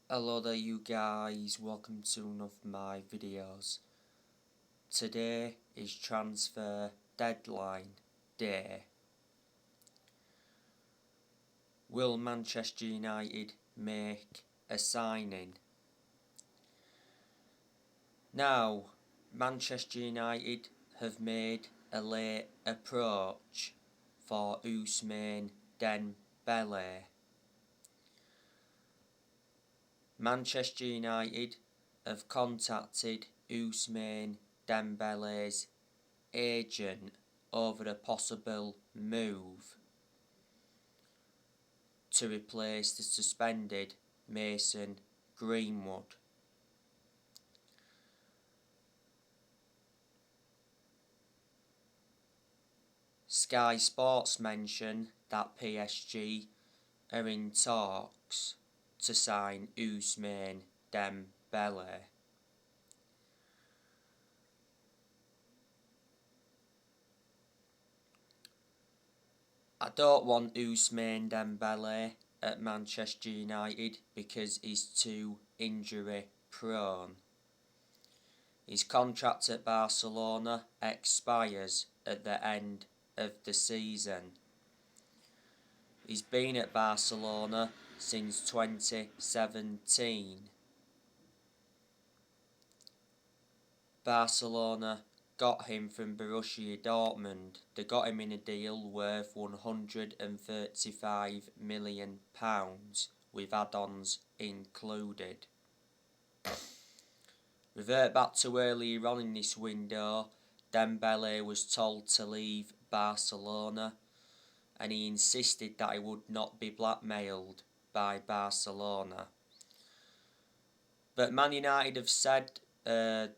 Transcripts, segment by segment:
Hello there you guys, welcome to one of my videos. Today is transfer deadline day. Will Manchester United make a signing? Now, Manchester United have made a late approach for Ousmane Dembele. Manchester United have contacted Ousmane Dembele's agent over a possible move to replace the suspended Mason Greenwood. Sky Sports mention that PSG are in talks to sign Ousmane Dembele. I don't want Ousmane Dembele at Manchester United because he's too injury prone. His contract at Barcelona expires at the end of the season. He's been at Barcelona since 2017. Barcelona got him from Borussia Dortmund. They got him in a deal worth £135 million with add-ons included. Revert back to earlier on in this window, Dembele was told to leave Barcelona and he insisted that he would not be blackmailed by Barcelona. But Man United have said the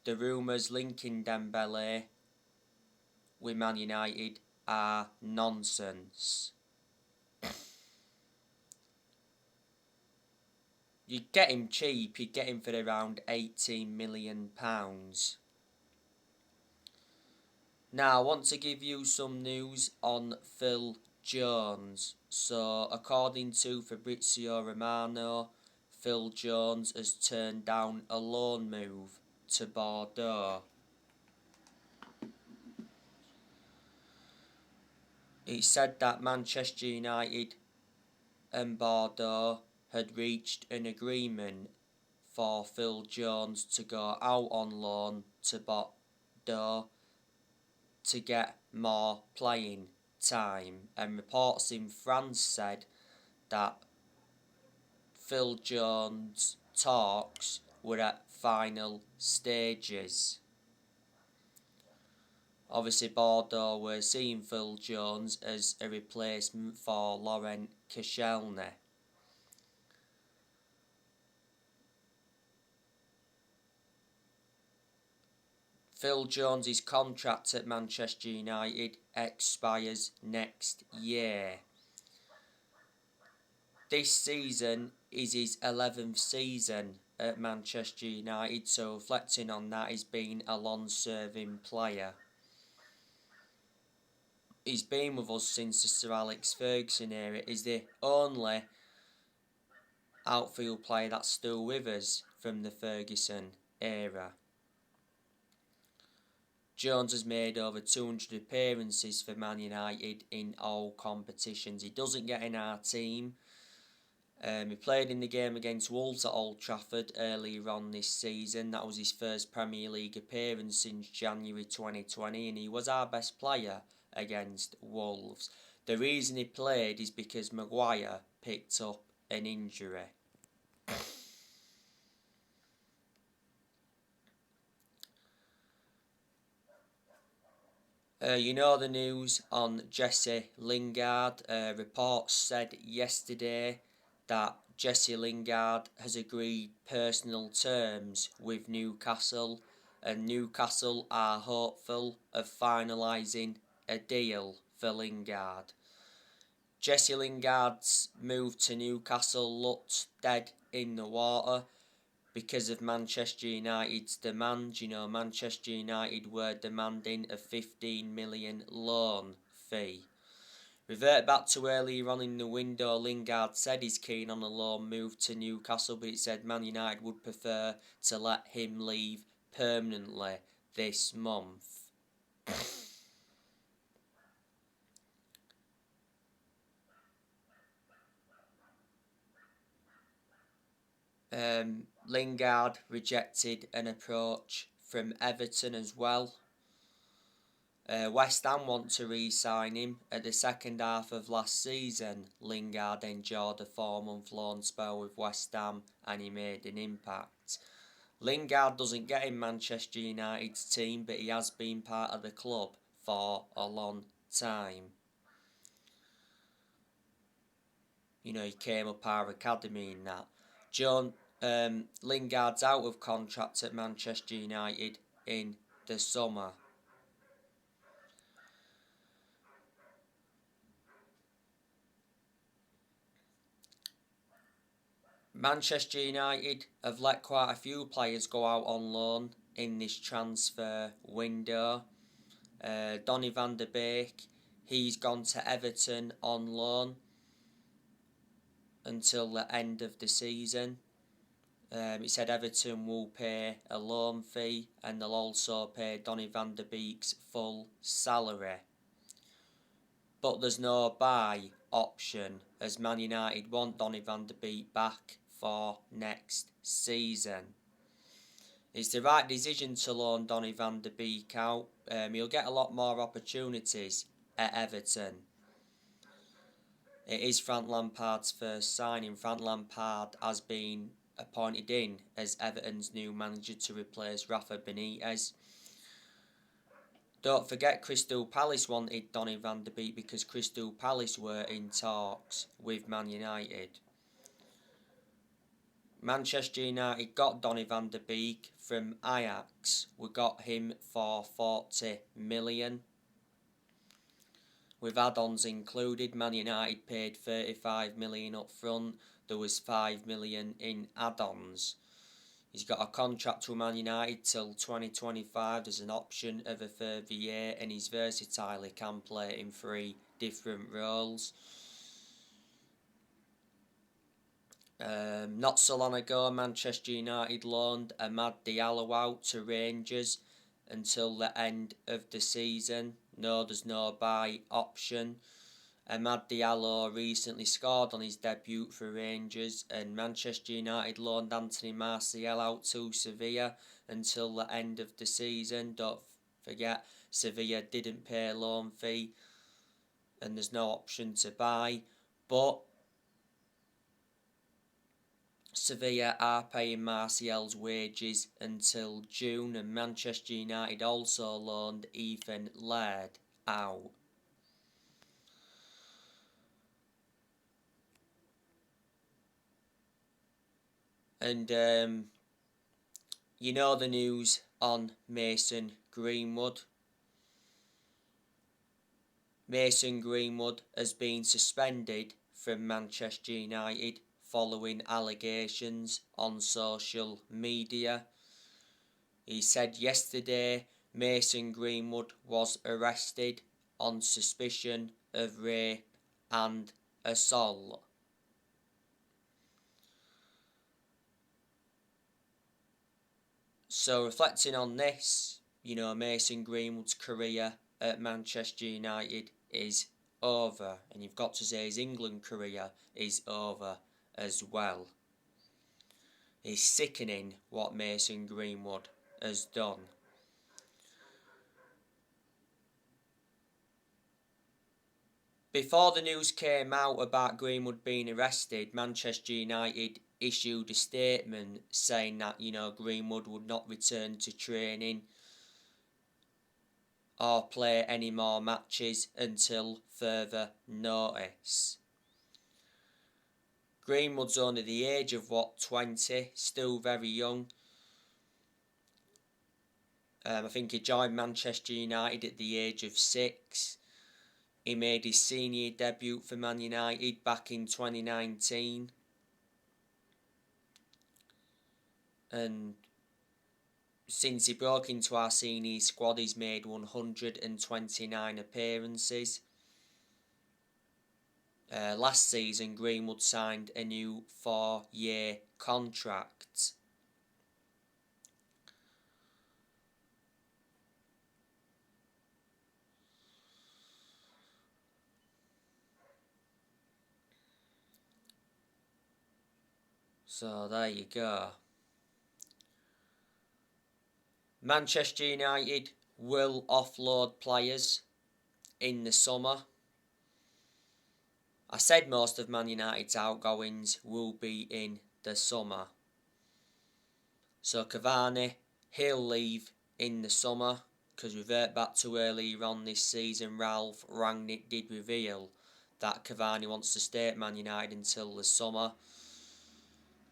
rumours linking Dembele with Man United are nonsense. You get him cheap, you get him for around £18 million. Now, I want to give you some news on Phil Jones. So, according to Fabrizio Romano, Phil Jones has turned down a loan move to Bordeaux. He said that Manchester United and Bordeaux had reached an agreement for Phil Jones to go out on loan to Bordeaux to get more playing time, and reports in France said that Phil Jones' talks were at final stages. Obviously, Bordeaux were seeing Phil Jones as a replacement for Laurent Koscielny. Phil Jones' contract at Manchester United expires next year. This season is his 11th season at Manchester United, so reflecting on that, he's been a long-serving player. He's been with us since the Sir Alex Ferguson era. He's the only outfield player that's still with us from the Ferguson era. Jones has made over 200 appearances for Man United in all competitions. He doesn't get in our team. He played in the game against Wolves at Old Trafford earlier on this season. That was his first Premier League appearance since January 2020, and he was our best player against Wolves. The reason he played is because Maguire picked up an injury. You know the news on Jesse Lingard. Reports said yesterday that Jesse Lingard has agreed personal terms with Newcastle, and Newcastle are hopeful of finalising a deal for Lingard. Jesse Lingard's move to Newcastle looked dead in the water because of Manchester United's demand. You know, Manchester United were demanding a £15 million loan fee. Revert back to earlier on in the window, Lingard said he's keen on a loan move to Newcastle, but it said Man United would prefer to let him leave permanently this month. Lingard rejected an approach from Everton as well. West Ham want to re-sign him. At the second half of last season, Lingard endured a 4-month loan spell with West Ham and he made an impact. Lingard doesn't get in Manchester United's team, but he has been part of the club for a long time. You know, he came up our academy in that. Lingard's out of contract at Manchester United in the summer. Manchester United have let quite a few players go out on loan in this transfer window. Donny van der Beek, he's gone to Everton on loan until the end of the season. It said Everton will pay a loan fee and they'll also pay Donny van der Beek's full salary. But there's no buy option as Man United want Donny van der Beek back for next season. It's the right decision to loan Donny van der Beek out. He'll get a lot more opportunities at Everton. It is Frank Lampard's first signing. Frank Lampard has been appointed in as Everton's new manager to replace Rafa Benitez. Don't forget Crystal Palace wanted Donny van der Beek because Crystal Palace were in talks with Man United. Manchester United got Donny van der Beek from Ajax. We got him for 40 million. With add-ons included, Man United paid 35 million up front. There was 5 million in add-ons. He's got a contract with Man United till 2025. There's an option of a further year and he's versatile. He can play in 3 different roles. Not so long ago, Manchester United loaned Amad Diallo out to Rangers until the end of the season. No, there's no buy option. Amad Diallo recently scored on his debut for Rangers, and Manchester United loaned Anthony Martial out to Sevilla until the end of the season. Don't forget, Sevilla didn't pay a loan fee and there's no option to buy, but Sevilla are paying Martial's wages until June, and Manchester United also loaned Ethan Laird out. And you know the news on Mason Greenwood. Mason Greenwood has been suspended from Manchester United following allegations on social media. He said yesterday Mason Greenwood was arrested on suspicion of rape and assault. So reflecting on this, you know, Mason Greenwood's career at Manchester United is over, and you've got to say his England career is over as well. It's sickening what Mason Greenwood has done. Before the news came out about Greenwood being arrested, Manchester United issued a statement saying that, you know, Greenwood would not return to training or play any more matches until further notice. Greenwood's only the age of 20, still very young. I think he joined Manchester United at the age of 6. He made his senior debut for Man United back in 2019. And since he broke into our senior squad, he's made 129 appearances. Last season, Greenwood signed a new 4-year contract. So there you go. Manchester United will offload players in the summer. I said most of Man United's outgoings will be in the summer. So Cavani, he'll leave in the summer, because revert back to earlier on this season, Ralph Rangnick did reveal that Cavani wants to stay at Man United until the summer.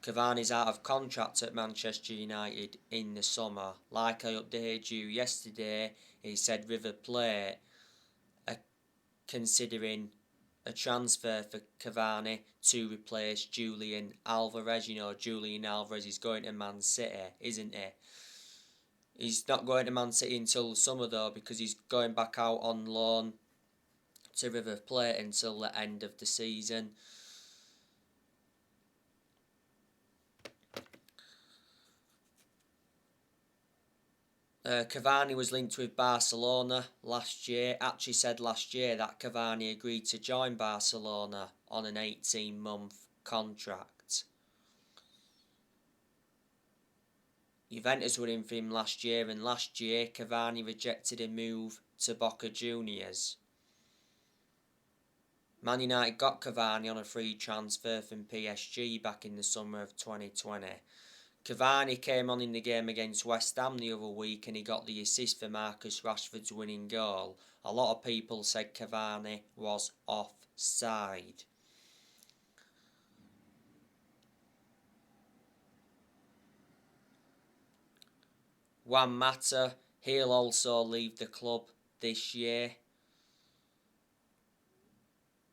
Cavani's out of contract at Manchester United in the summer. Like I updated you yesterday, he said River Plate are considering a transfer for Cavani to replace Julian Alvarez. You know, Julian Alvarez is going to Man City, isn't he? He's not going to Man City until the summer though, because he's going back out on loan to River Plate until the end of the season. Cavani was linked with Barcelona last year. Actually said last year that Cavani agreed to join Barcelona on an 18-month contract. Juventus were in for him last year, and last year Cavani rejected a move to Boca Juniors. Man United got Cavani on a free transfer from PSG back in the summer of 2020. Cavani came on in the game against West Ham the other week and he got the assist for Marcus Rashford's winning goal. A lot of people said Cavani was offside. Juan Mata, he'll also leave the club this year.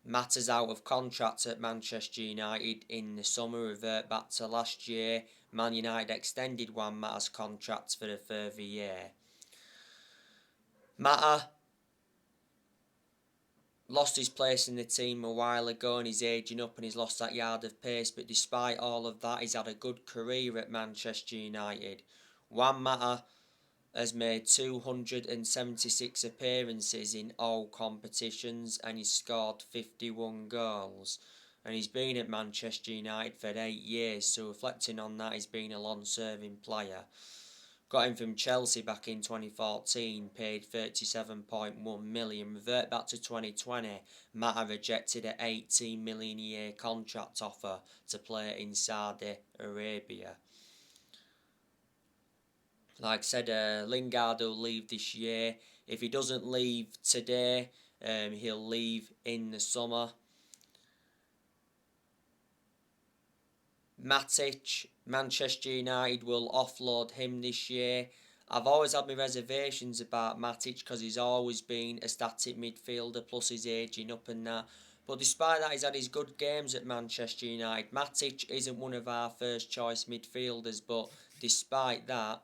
Mata's out of contract at Manchester United in the summer, revert back to last year. Man United extended Juan Mata's contract for a further year. Mata lost his place in the team a while ago and he's ageing up and he's lost that yard of pace, but despite all of that, he's had a good career at Manchester United. Juan Mata has made 276 appearances in all competitions and he's scored 51 goals. And he's been at Manchester United for 8 years, so reflecting on that, he's been a long-serving player. Got him from Chelsea back in 2014, paid 37.1 million. Revert back to 2020, Mata rejected an 18 million a year contract offer to play in Saudi Arabia. Like I said, Lingard will leave this year. If he doesn't leave today, he'll leave in the summer. Matic, Manchester United will offload him this year. I've always had my reservations about Matic because he's always been a static midfielder, plus he's ageing up and that. But despite that, he's had his good games at Manchester United. Matic isn't one of our first choice midfielders, but despite that,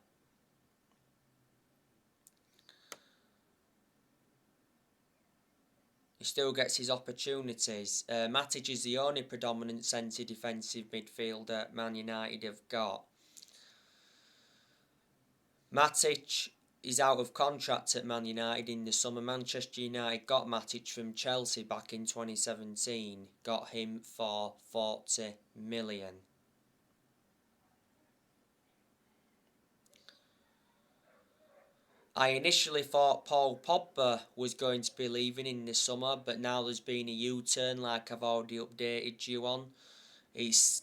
he still gets his opportunities. Matic is the only predominant centre defensive midfielder Man United have got. Matic is out of contract at Man United in the summer. Manchester United got Matic from Chelsea back in 2017. Got him for 40 million. I initially thought Paul Pogba was going to be leaving in the summer, but now there's been a U-turn like I've already updated you on. It's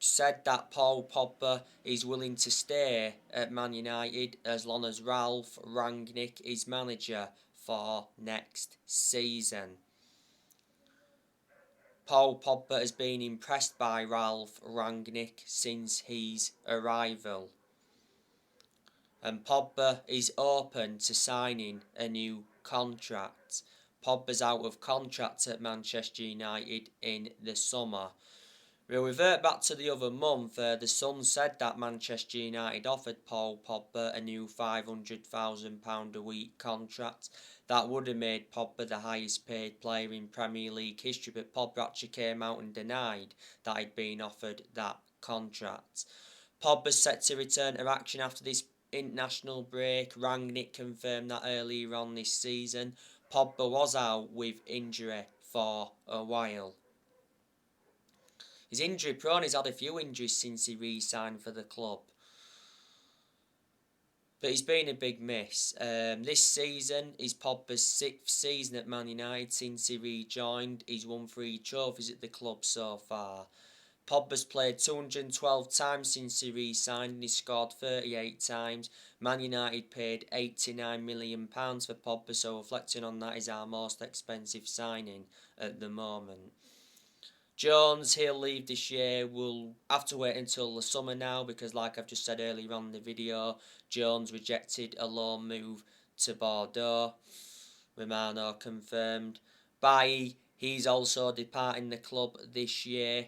said that Paul Pogba is willing to stay at Man United as long as Ralph Rangnick is manager for next season. Paul Pogba has been impressed by Ralph Rangnick since his arrival. And Pogba is open to signing a new contract. Pogba's out of contract at Manchester United in the summer. We'll revert back to the other month. The Sun said that Manchester United offered Paul Pogba a new £500,000 a week contract. That would have made Pogba the highest paid player in Premier League history, but Pogba actually came out and denied that he'd been offered that contract. Pogba's set to return to action after this international break. Rangnick confirmed that earlier on this season. Pogba was out with injury for a while. He's injury prone, he's had a few injuries since he re-signed for the club. But he's been a big miss. This season is Pogba's 6th season at Man United since he rejoined. He's won 3 trophies at the club so far. Pogba's played 212 times since he re-signed and he scored 38 times. Man United paid £89 million for Pogba, so reflecting on that is our most expensive signing at the moment. Jones, he'll leave this year. We'll have to wait until the summer now because, like I've just said earlier on in the video, Jones rejected a loan move to Bordeaux. Romano confirmed. Bailly, he's also departing the club this year.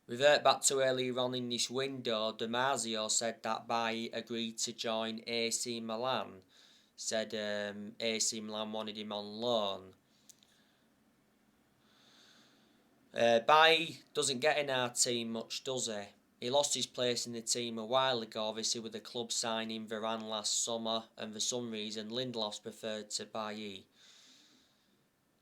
Revert back to earlier on in this window, Damasio said that Bailly agreed to join AC Milan. Said AC Milan wanted him on loan. Bailly doesn't get in our team much, does he? He lost his place in the team a while ago, obviously with the club signing Varane last summer, and for some reason Lindelof's preferred to Bailly.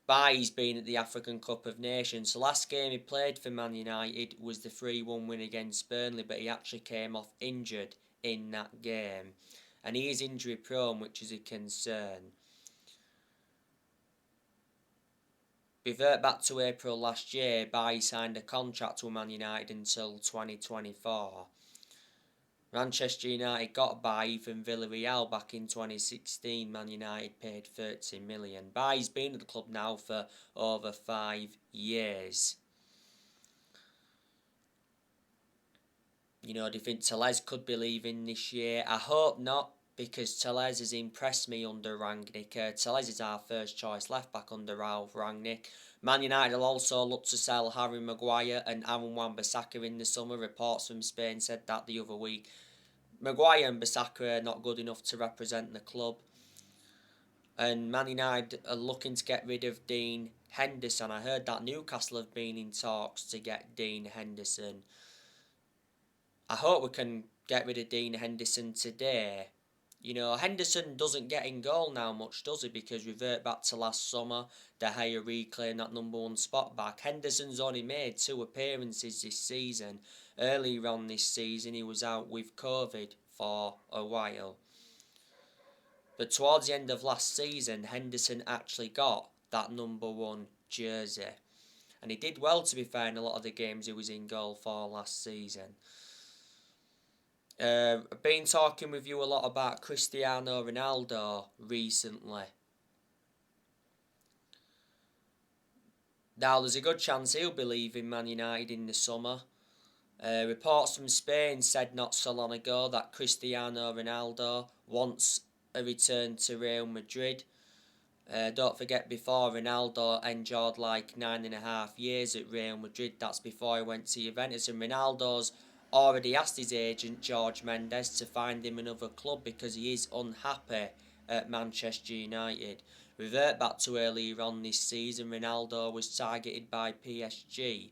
Bailly's been at the African Cup of Nations. The last game he played for Man United was the 3-1 win against Burnley, but he actually came off injured in that game. And he is injury prone, which is a concern. Revert back to April last year, Bailly signed a contract with Man United until 2024. Manchester United got Bailly from Villarreal back in 2016. Man United paid £30 million. Bailly's been at the club now for over 5 years. You know, do you think Celeste could be leaving this year? I hope not, because Celeste has impressed me under Rangnick. Celeste is our first choice left back under Ralph Rangnick. Man United will also look to sell Harry Maguire and Aaron Wan-Bissaka in the summer. Reports from Spain said that the other week. Maguire and Bissaka are not good enough to represent the club. And Man United are looking to get rid of Dean Henderson. I heard that Newcastle have been in talks to get Dean Henderson. I hope we can get rid of Dean Henderson today. You know, Henderson doesn't get in goal now much, does he? Because revert back to last summer, De Gea reclaimed that number 1 spot back. Henderson's only made 2 appearances this season. Earlier on this season, he was out with COVID for a while. But towards the end of last season, Henderson actually got that number 1 jersey. And he did well, to be fair, in a lot of the games he was in goal for last season. I've been talking with you a lot about Cristiano Ronaldo recently. Now, there's a good chance he'll be leaving Man United in the summer. Reports from Spain said not so long ago that Cristiano Ronaldo wants a return to Real Madrid. Don't forget, before Ronaldo endured like 9.5 years at Real Madrid. That's before he went to Juventus, and Ronaldo's already asked his agent George Mendes to find him another club because he is unhappy at Manchester United. Revert back to earlier on this season, Ronaldo was targeted by PSG.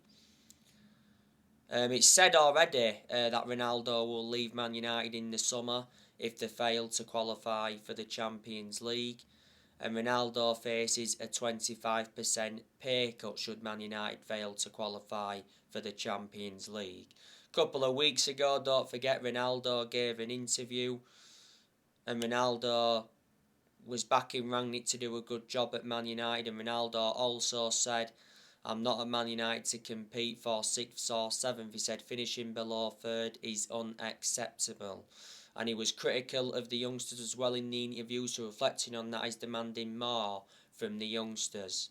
It's said already that Ronaldo will leave Man United in the summer if they fail to qualify for the Champions League. And Ronaldo faces a 25% pay cut should Man United fail to qualify for the Champions League. A couple of weeks ago, don't forget, Ronaldo gave an interview, and Ronaldo was backing Rangnick to do a good job at Man United, and Ronaldo also said, "I'm not at Man United to compete for 6th or 7th. He said finishing below 3rd is unacceptable. And he was critical of the youngsters as well in the interview, so reflecting on that, he's demanding more from the youngsters.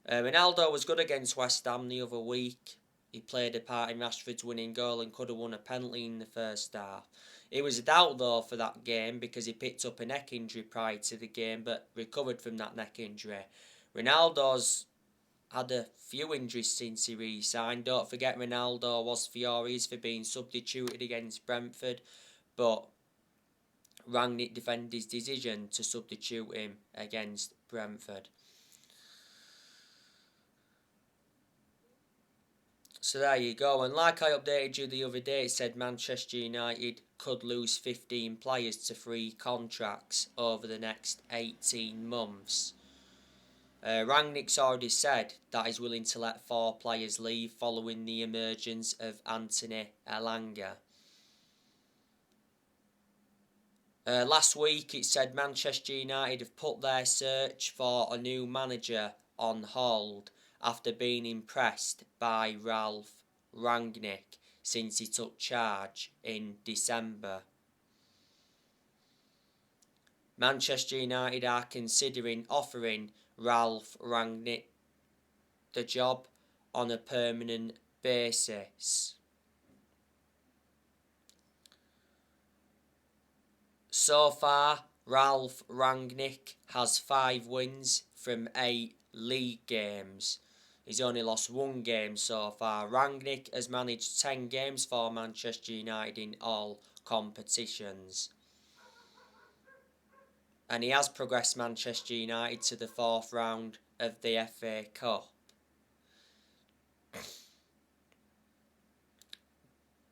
Ronaldo was good against West Ham the other week. He played a part in Rashford's winning goal and could have won a penalty in the first half. It was a doubt though for that game because he picked up a neck injury prior to the game but recovered from that neck injury. Ronaldo's had a few injuries since he re-signed. Don't forget Ronaldo was furious for being substituted against Brentford, but Rangnick defended his decision to substitute him against Brentford. So there you go. And like I updated you the other day, it said Manchester United could lose 15 players to free contracts over the next 18 months. Rangnick's already said that he's willing to let 4 players leave following the emergence of Anthony Elanga. Last week it said Manchester United have put their search for a new manager on hold after being impressed by Ralph Rangnick since he took charge in December. Manchester United are considering offering Ralph Rangnick the job on a permanent basis. So far, Ralph Rangnick has 5 wins from 8 league games. He's only lost 1 game so far. Rangnick has managed 10 games for Manchester United in all competitions. And he has progressed Manchester United to the 4th round of the FA Cup.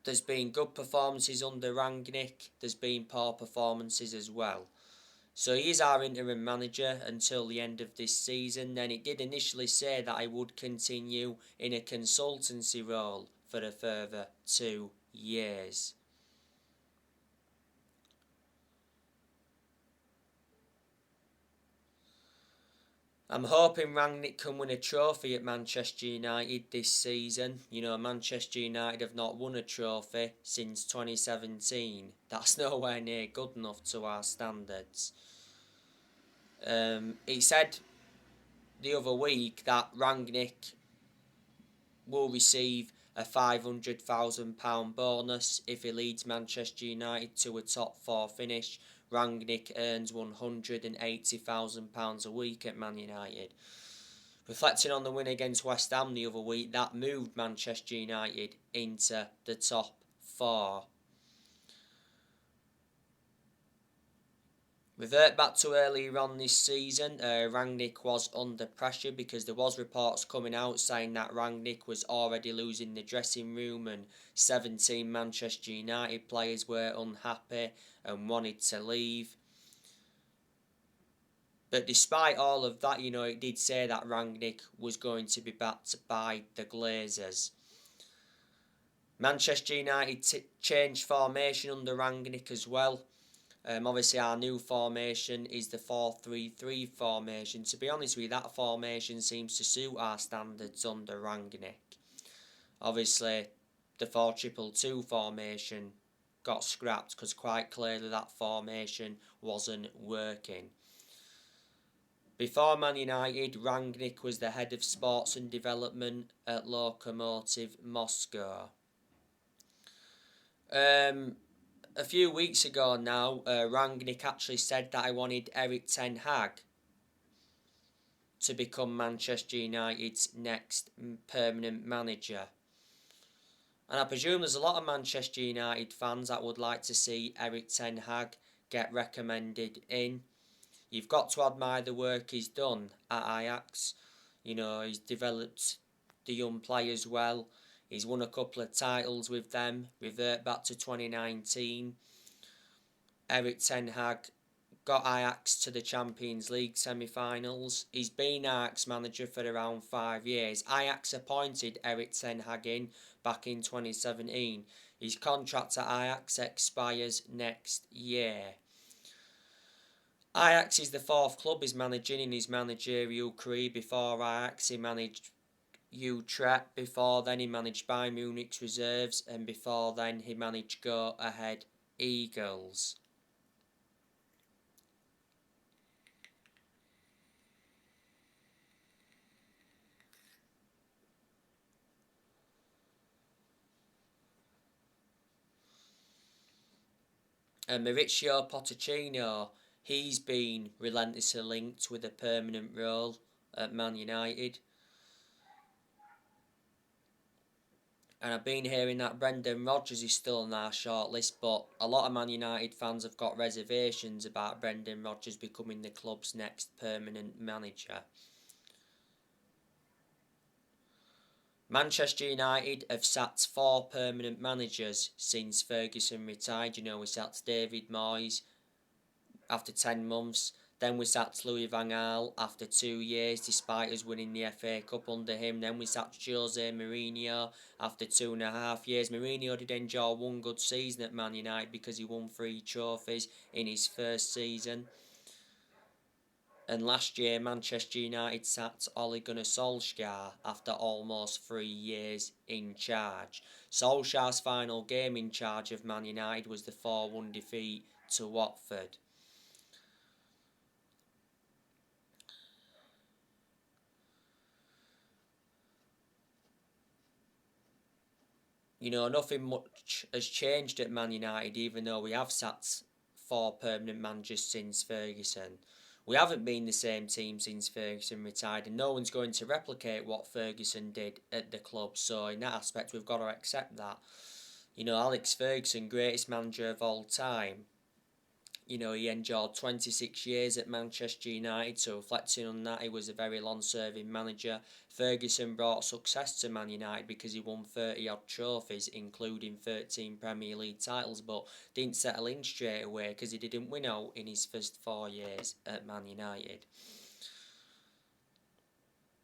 There's been good performances under Rangnick. There's been poor performances as well. So he is our interim manager until the end of this season. Then it did initially say that I would continue in a consultancy role for a further 2 years. I'm hoping Rangnick can win a trophy at Manchester United this season. You know, Manchester United have not won a trophy since 2017. That's nowhere near good enough to our standards. He said the other week that Rangnick will receive a £500,000 bonus if he leads Manchester United to a top 4 finish. Rangnick earns £180,000 a week at Man United. Reflecting on the win against West Ham the other week, that moved Manchester United into the top 4. Revert back to earlier on this season, Rangnick was under pressure because there was reports coming out saying that Rangnick was already losing the dressing room and 17 Manchester United players were unhappy and wanted to leave. But despite all of that, you know, it did say that Rangnick was going to be backed by the Glazers. Manchester United changed formation under Rangnick as well. Obviously our new formation is the 4-3-3 formation. To be honest with you, that formation seems to suit our standards under Rangnick. Obviously the 4-2-2 formation got scrapped because quite clearly that formation wasn't working. Before Man United, Rangnick was the head of sports and development at Lokomotiv Moscow. A few weeks ago now, Rangnick actually said that I wanted Erik ten Hag to become Manchester United's next permanent manager. And I presume there's a lot of Manchester United fans that would like to see Erik ten Hag get recommended in. You've got to admire the work he's done at Ajax. You know, he's developed the young players well. He's won a couple of titles with them. Revert back to 2019. Erik ten Hag got Ajax to the Champions League semi-finals. He's been Ajax manager for around 5 years. Ajax appointed Erik ten Hag in back in 2017. His contract at Ajax expires next year. Ajax is the 4th club he's managing in his managerial career. Before Ajax, he managed Utrecht. Before then, he managed Bayern Munich's reserves. And before then, he managed Go Ahead Eagles. And Mauricio Pochettino, he's been relentlessly linked with a permanent role at Man United. And I've been hearing that Brendan Rodgers is still on our shortlist, but a lot of Man United fans have got reservations about Brendan Rodgers becoming the club's next permanent manager. Manchester United have sacked 4 permanent managers since Ferguson retired. You know, we sacked David Moyes after 10 months. Then we sacked Louis van Gaal after 2 years, despite us winning the FA Cup under him. Then we sacked Jose Mourinho after 2.5 years. Mourinho did enjoy one good season at Man United because he won 3 trophies in his first season. And last year, Manchester United sacked Ole Gunnar Solskjaer after almost 3 years in charge. Solskjaer's final game in charge of Man United was the 4-1 defeat to Watford. You know, nothing much has changed at Man United, even though we have sacked 4 permanent managers since Ferguson. We haven't been the same team since Ferguson retired, and no one's going to replicate what Ferguson did at the club. So in that aspect, we've got to accept that. You know, Alex Ferguson, greatest manager of all time. You know, he endured 26 years at Manchester United, so reflecting on that, he was a very long-serving manager. Ferguson brought success to Man United because he won 30-odd trophies, including 13 Premier League titles, but didn't settle in straight away because he didn't win out in his first 4 years at Man United.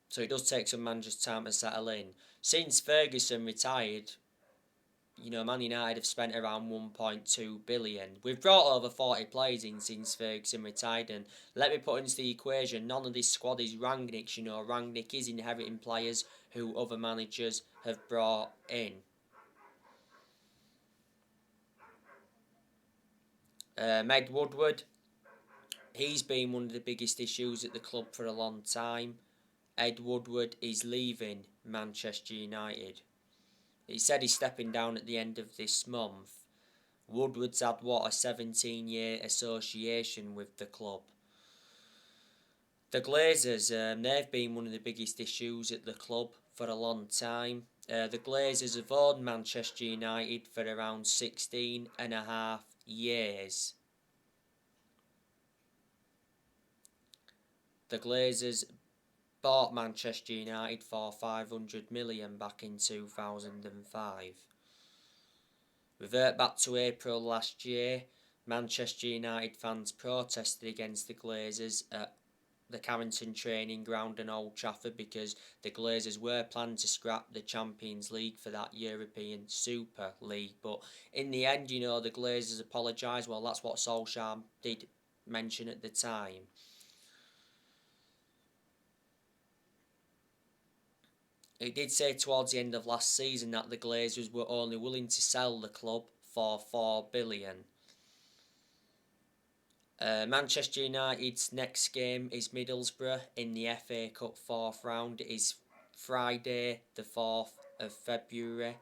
So it does take some managers time to settle in. Since Ferguson retired, you know, Man United have spent around 1.2 billion. We've brought over 40 players in since Ferguson retired, and let me put into the equation, none of this squad is Rangnick's. You know, Rangnick is inheriting players who other managers have brought in. Ed Woodward, he's been one of the biggest issues at the club for a long time. Ed Woodward is leaving Manchester United. He said he's stepping down at the end of this month. Woodward's had, a 17-year association with the club. The Glazers, they've been one of the biggest issues at the club for a long time. The Glazers have owned Manchester United for around 16.5 years. The Glazers bought Manchester United for 500 million back in 2005. Revert back to April last year, Manchester United fans protested against the Glazers at the Carrington training ground and Old Trafford because the Glazers were planning to scrap the Champions League for that European Super League. But in the end, you know, the Glazers apologised. Well, that's what Solskjaer did mention at the time. It did say towards the end of last season that the Glazers were only willing to sell the club for 4 billion. Manchester United's next game is Middlesbrough in the FA Cup 4th round. It is Friday the 4th of February.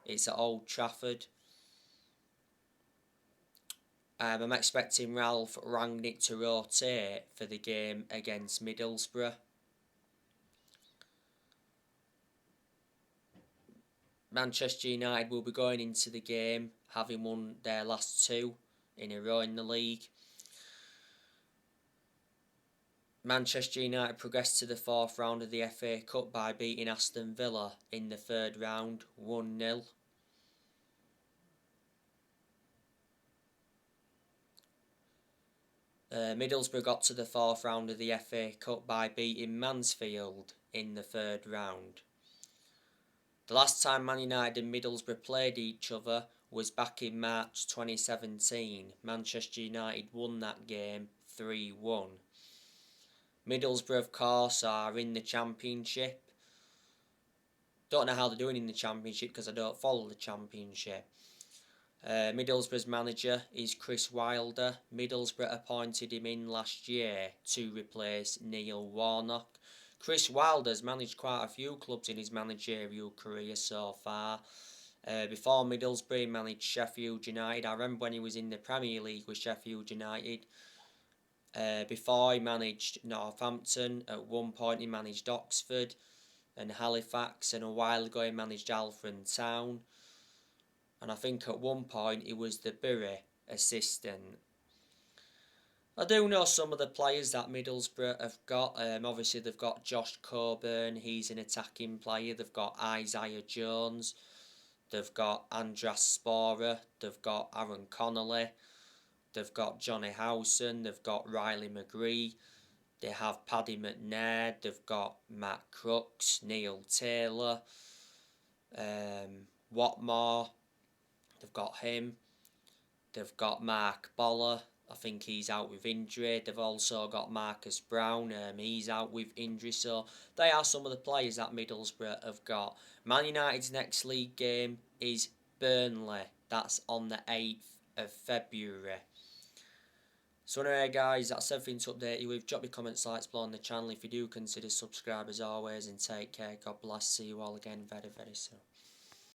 It's at Old Trafford. I'm expecting Ralph Rangnick to rotate for the game against Middlesbrough. Manchester United will be going into the game having won their last 2 in a row in the league. Manchester United progressed to the 4th round of the FA Cup by beating Aston Villa in the 3rd round 1-0. Middlesbrough got to the 4th round of the FA Cup by beating Mansfield in the 3rd round. The last time Man United and Middlesbrough played each other was back in March 2017. Manchester United won that game 3-1. Middlesbrough, of course, are in the Championship. Don't know how they're doing in the Championship because I don't follow the Championship. Middlesbrough's manager is Chris Wilder. Middlesbrough appointed him in last year to replace Neil Warnock. Chris Wilder's managed quite a few clubs in his managerial career so far. Before Middlesbrough, he managed Sheffield United. I remember when he was in the Premier League with Sheffield United. Before he managed Northampton. At one point he managed Oxford. and Halifax, and a while ago he managed Alfred Town, and I think at one point he was the Bury assistant. I do know some of the players that Middlesbrough have got. Obviously they've got Josh Coburn, he's an attacking player. They've got Isaiah Jones, they've got Andras Sporer, they've got Aaron Connolly, they've got Johnny Howson, they've got Riley McGree, they have Paddy McNair, they've got Matt Crooks, Neil Taylor, Watmore, they've got him, they've got Mark Boller, I think he's out with injury. They've also got Marcus Brown, he's out with injury. So they are some of the players that Middlesbrough have got. Man United's next league game is Burnley. That's on the 8th of February. So anyway guys, that's everything to update you with. Drop your comments, likes below on the channel if you do consider subscribe as always, and take care. God bless. See you all again very, very soon.